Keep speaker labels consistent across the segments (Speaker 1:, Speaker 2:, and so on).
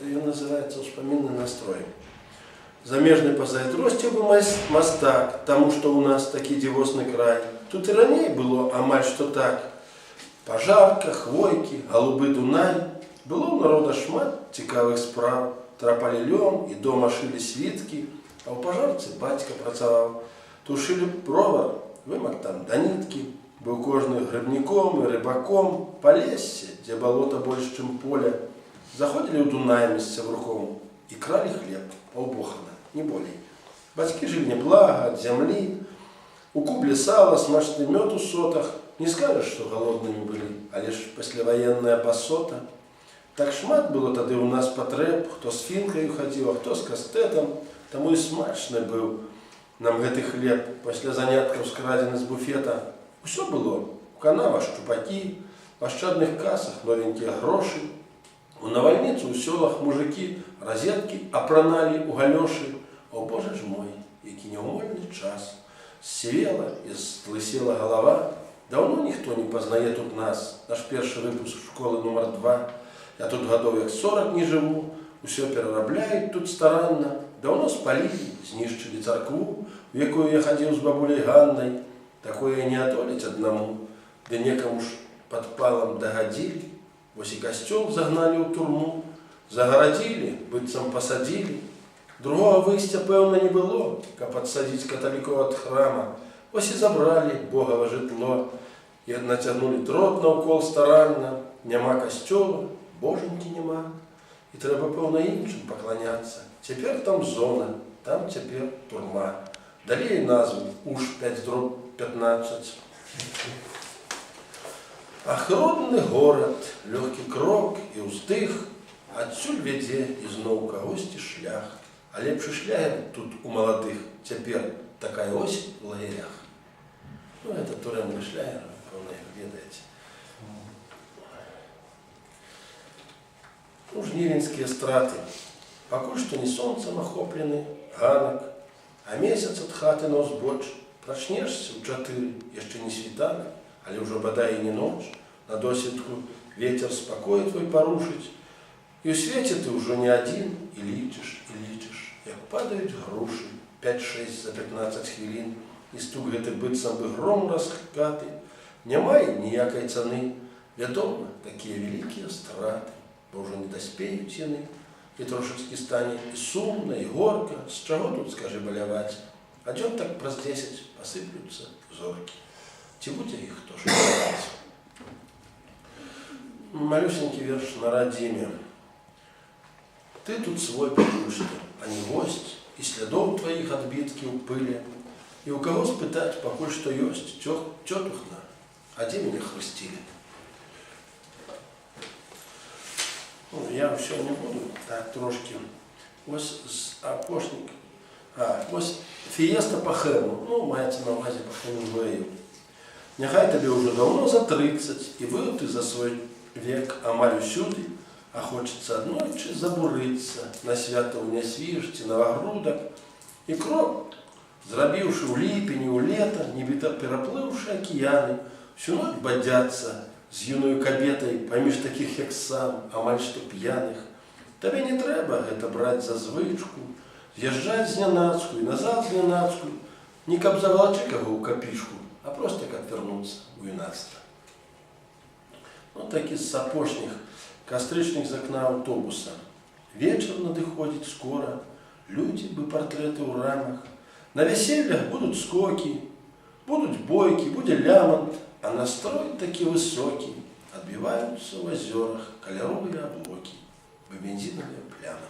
Speaker 1: ён называецца «Успамінны настрой». Замежны пазайздросціў бы мастак, таму што ў нас такі дзівосны край. Тут і раней было амаль што так. Пажарка, хвойкі, галубы Дунай. Было ў народа шмат цікавых спраў. Трапалі лём і дома шылі світкі, а ў пажарцы бацька працаваў. Тушылі провар, вымак там да ніткі. Быў кожны грыбніком і рыбаком. Палессе, дзе балота больш, чым поле. Заходзілі ў Дунай месцавруком і кралі хлеб, паўбохана, не болей. Бацькі жылі неблага, ад зямлі. У кублі сала, смачны мёд у сотах. Не скажаш, што галоднымі былі, але ж пасляваенная пасота. Так шмат было тады ў нас патрэб, хто з фінкаю хадзіў, а хто з кастэтам. Таму і смачны быў нам гэты хлеб пасля заняткаў скрадзены з буфета. Усё было. У канавах шчупакі, в ашчадных касах новенькія грошы. У навальніцу ў сёлах мужыкі розеткі апраналі ў галёшы. О, Боже ж мой, які няўмольны час. Ссівела і злысела галава. Даўно ніхто не пазнае тут нас. Наш першы выпуск школы нумар 2. Я тут гадоў як 40 не жыву. Усё перарабляюць тут старанна. Даўно спалілі, знішчылі царкву, у якую я хадзіў з бабуляй Ганнай. Такое не атоліць аднаму, ды некаму ж падпалам дагадзілі. Вось і касцёл загналі ў турму, загарадзілі, быццам пасадзілі. Другога выйсця, пэўна, не было, каб адсадзіць каталікоў ад храма. Вось і забралі Богава жытло, і нацягнулі дрот наўкол старанна. Няма касцёла, божанькі няма, і трэба, пэўна, іншым пакланяцца. Цяпер там зона, там цяпер турма. Далей назву уж 5/15. Ах, родны горад, лёгкі крок і ўздых, адсюль вядзе ізноў кагосьці шлях. А лепшы шлях тут у маладых, цяпер такая осень у лагерях. Ну, это турэмны шлях, пэўна, як ведаеце. Ну, жнівеньскія страты. Пакуль што не сонцам ахоплены, ганак, а месяц ад хаты на ўзбоч. Прачнешся ў 4, яшчэ не світанак, але ўжо бадай і не ноч. На досведку ветер спакой твой парушыць. І ў свеце ты ўжо не адзін, і лічыш, як падаюць грушы. 5-6 за 15 хвілін, і стук гэты быццам бы гром раскаты. Няма ніякай цаны. Вядома, такія вялікія страты, бо ўжо не даспеюць яны. І трошачкі стане і сумна, і горка. З чаго тут, скажы, баляваць? А дзён так праз 10 пасыплюцца зоркі. Ці будзе іх хто шукаць? Малюсенькі верш на радзіме. Ты тут свой пакуль што, а не госць, і слядоў тваіх адбіткі ў пыле. І ў каго спытаць пакуль што ёсць цётухна, а дзе мяне хрысцілі? Ну, я ўсё не буду, так трошки. Ось з апошнік. Ось фіеста па Хэму, ну, маецца на ўвазе па Хэмінгуэю. Няхай табе ўжо даўно за 30, і быў ты за свой век амаль усюды, а хочацца аднойчы забурыцца на свята ў Нясвіж ці Навагрудак. І крок, зрабіўшы ў ліпені, ў лета, нібыта пераплыўшы акіяны, всю ноч бадзяцца з юною кабетай паміж такіх, як сам, амаль што п'яных. Табе не трэба гэта браць за звычку, з'язджаць знянацку і назад знянацку, не каб завалачы каго ў капішку, а проста каб вярнуцца ў юнацтва. Ну, такі з апошніх кастрычных з акна аўтобуса. Вечар надыходзіць скора, людзі бы партрэты ў рамах. На вяселлях будуць скокі, будуць бойкі, будзе лямант, а настрой такі высокі. Адбіваюцца ў азёрах каляровыя аблокі, бы бензінавыя плямы.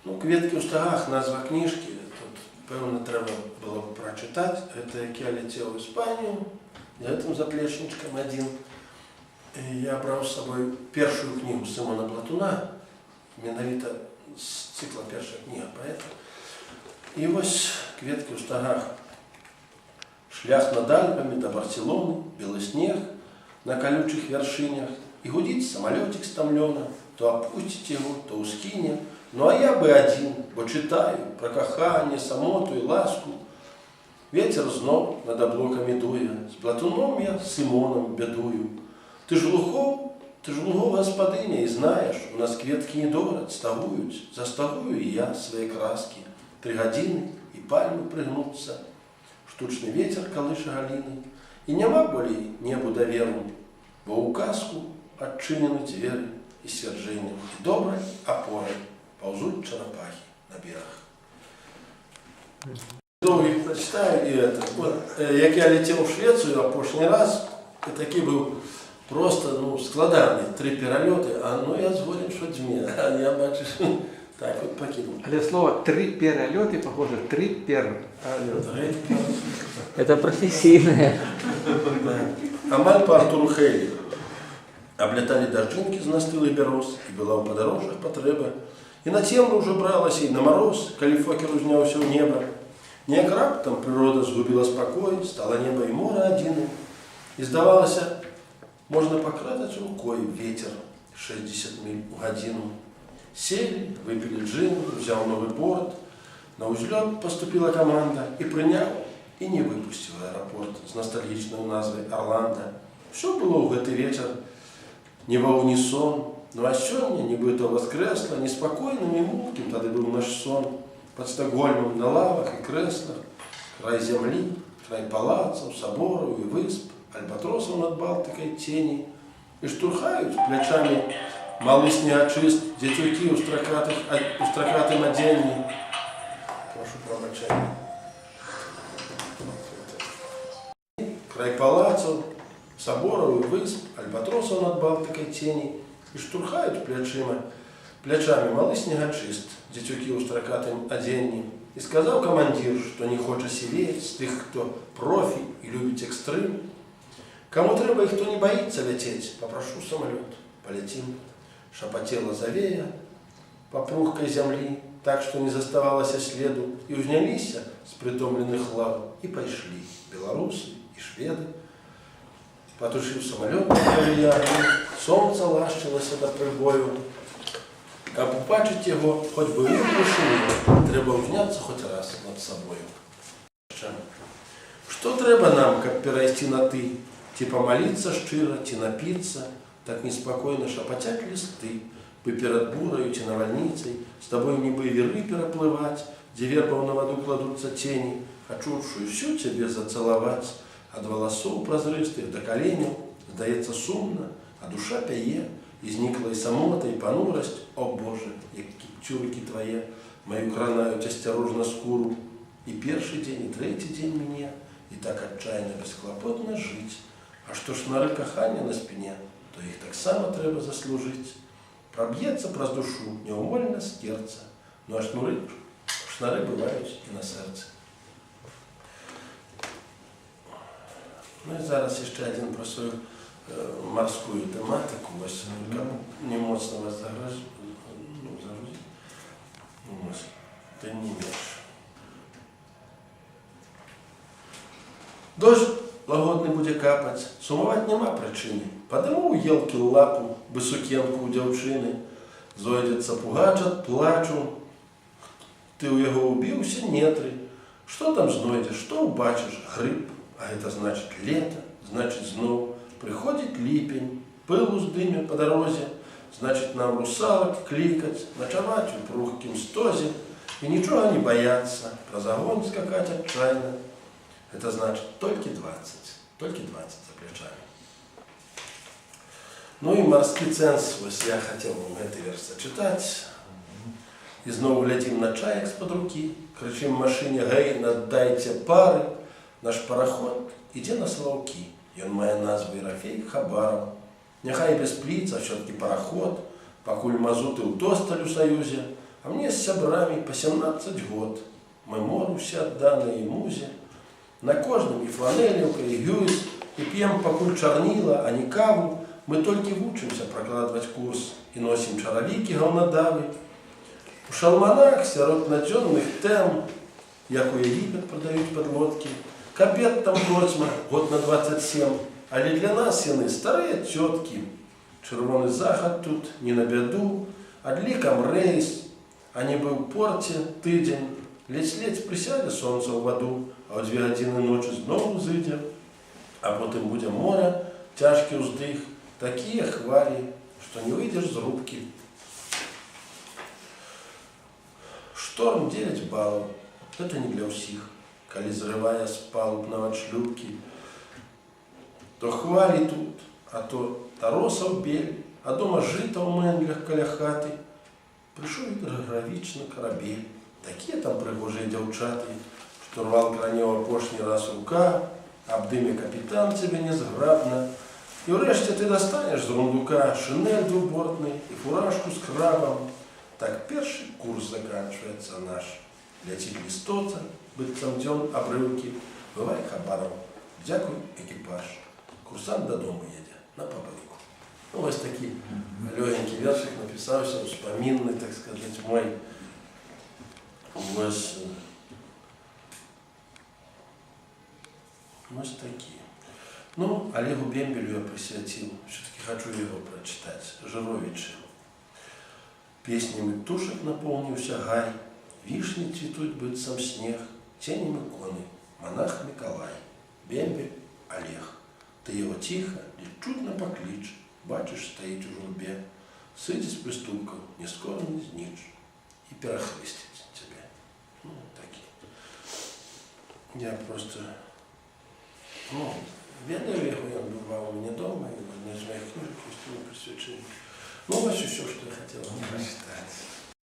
Speaker 1: Ну, кветкі ў стагах, назва кніжкі, тут, пэўна, трэба было прачытаць. Гэта як я ляцеў у Іспанію, з гэтым заплечнічкам адзін. Я браў з сабой першую кнігу Сымона Платуна, менавіта з цыкла «Першая кніга паэта». І вось кветкі ў стагах. Шлях над Альпамі да Барселоны, белы снег на калючых вяршынях, і гудзіць самалёцік стамлёна, то апусціць яго, то ўскіне. Ну, а я бы адзін, бо чытаю пра каханне, самоту і ласку. Вецер зноў над аблокамі дуе, з Платуном я з Сымонам бядую. Ты ж глухоў, Ты ж луго гаспадыня і знаеш, у нас кветкі не дораць, ставуюць, заставую і я свае краскі. 3 гадзіны і пальмы прыгнуцца, штучны ветер калыша галіны, і няма болей небу даверу, бо ў казку адчынены дзверы і сцвярджэннем, і добрай апорай паўзуць чарапахі на бераг. Доўгі прачытаю і это. Вот, як я летел в Швецию апошні раз, і такі быў просто складаны 3 пералёты, я згоден, що дзьме, а я бачыш, так вот покинул.
Speaker 2: Але слово 3 пералёты похоже 3 пералёты.
Speaker 3: Это профессийное.
Speaker 1: Амаль по Артуру Хейлі. Облетали дождинки з настылых бяроз, і была ў падарожжах патрэба. І на цемру ўжо бралася, і на мароз, калі фокер узняўся ў неба. Неяк раптам прырода згубіла спакой, стала неба і мора адзіным. І здавалася, можна пакрадаць рукой ветер 60 миль у гадзіну. Сели, выпили джин, взял новый борт, на узлет поступила команда и принял, и не выпустил аэропорт с ностальгичной назвой Орландо. Все было в этот вечер не во унисон, но а сегодня нібито воскресло, неспокойным и мутким тогда был наш сон. Под Стокгольмом на лавах и креслах, край земли, край палацов, соборов и высп, альбатросов над Балтикой тени, и штурхают плечами малый снегочист, дятюки у строкатым оденні. Прошу пробачення. Край палацов, соборов и высп, альбатросов над Балтикой тени, и штурхают плечами малый снегочист, дятюки у строкатым оденні. И сказал командир, что не хочет сидеть с тех, кто профи и любит экстрим. Кому треба и кто не боится лететь, попрошу самолет, полетим. Шапотела завея по пухкой земли, так что не заставалось следу, и узнялись с притомленных лав, и пошли белорусы и шведы. Потушив самолет, солнце лащилось до прибою. Каб убачить его, хоть бы вишені, треба узняться хоть раз над собою. Что треба нам, как перейти на «ты»? Ті помолиться щиро, ті напиться, так неспокойно шапотять листы, бы перед бурою, ті навальницей, с тобой небы веры переплывать, где вербов на воду кладутся тени, хочувшую всю тебе зацеловать, от волосов прозрыстых до коленей, здається сумно, а душа пяе, і зникла і самота, і понурость, о Боже, як кіпчурки твоє, мою кранають осторожно скуру, і перший день, і третій день мне, і так отчаянно, бесклопотно жить. А что шнары кохання на спине, то их так само треба заслужить. Пробьется праз душу неумольно с сердца, ну а шнары бывают и на сердце. Ну и зараз еще один про свою морскую тематику, не моцно вас загрузить. Ты не имеешь. Дождь лагодны будзе капаць, сумаваць няма прычыны. Падыму ў елкі лапу, бы сукенку ў дзяўчыны. Зойдзецца пугач ад плачу. Ты ў яго ўбіўся нетры. Што там знойдзеш, што ўбачыш? Грыб, а гэта значыць лета, значыць зноў прыходзіць ліпень, пыл уздыме па дарозе, значыць нам русалак клікаць, начаваць у прухкім стозе і нічога не баяцца, праз агонь скакаць адчайна. Это значит только 20 за плечами. Ну и морский ценз, я хотел вам этот верш зачитать. И снова глядим на чаек с-под руки, кричим в машине: «Гей, наддайте пары, наш пароход иди на Славки». И он моя назва Ерофей Хабаров. Нехай без плиц, а все-таки пароход, покуль мазуты удосталь у Союзе, а мне с сябрами по 17 год. Мы мору все отданные музе. На кожным и фланелевка, и гюйс, и пьем покуль чарнила, а не каву. Мы только вучимся прокладывать курс и носим чаровики говнодавы. У шалманах сярод надзённых тем, як у Египет продают подлодки. Кабет там процьма, год на 27, але для нас яны старые тетки. Червоный заход тут, не на беду, адликом рейс, а не был в порте тыдзень. Ледь-ледь присяде сонце ў воду, а ў 2 гадзіны ночі знову зыдзе, а потым будзе море, цяжкі ўздых, Такие хвали, что не выйдешь с рубки. Шторм 9 баллов. Это не для всех. Коли зрывая с палубного шлюпки, то хвали тут, а то таросов бель, а дома жито у менглях каля хаты. Пришел гравічно корабель. Такие там пригожие девчаты, что рвал кранева пошний раз рука, обдыме капитан тебе незграбно. И врешті ты достанешь з рундука шинель двубортный и фуражку с крабом. Так первый курс заканчивается наш. Летит листота, быццам дзён обрывки. Бывай хабаров, дякуй экипаж. Курсант додому едет на побывку. Ну, ось такий легенький вершик написався, вспоминный, так сказать, мой. Ось такі. Ну, Олегу Бембелю я присвятил, все-таки хочу его прочитать, Жировича. Песнями птушек наполнился гай, вишни цветут быццам снег, тенем иконы, монах Миколай, Бембель Олег. Ты его тихо, лишь чутно поклич, бачишь, стоит у журбе, сыдет с приступком, не скоро не знишь, и перехлыстит тебе. Ну, такие. Я просто, ведаю його, я бывал у меня дома, и в одной из моих книжек есть ему присвячение. Ну, вот все, что я хотел вам прочитать.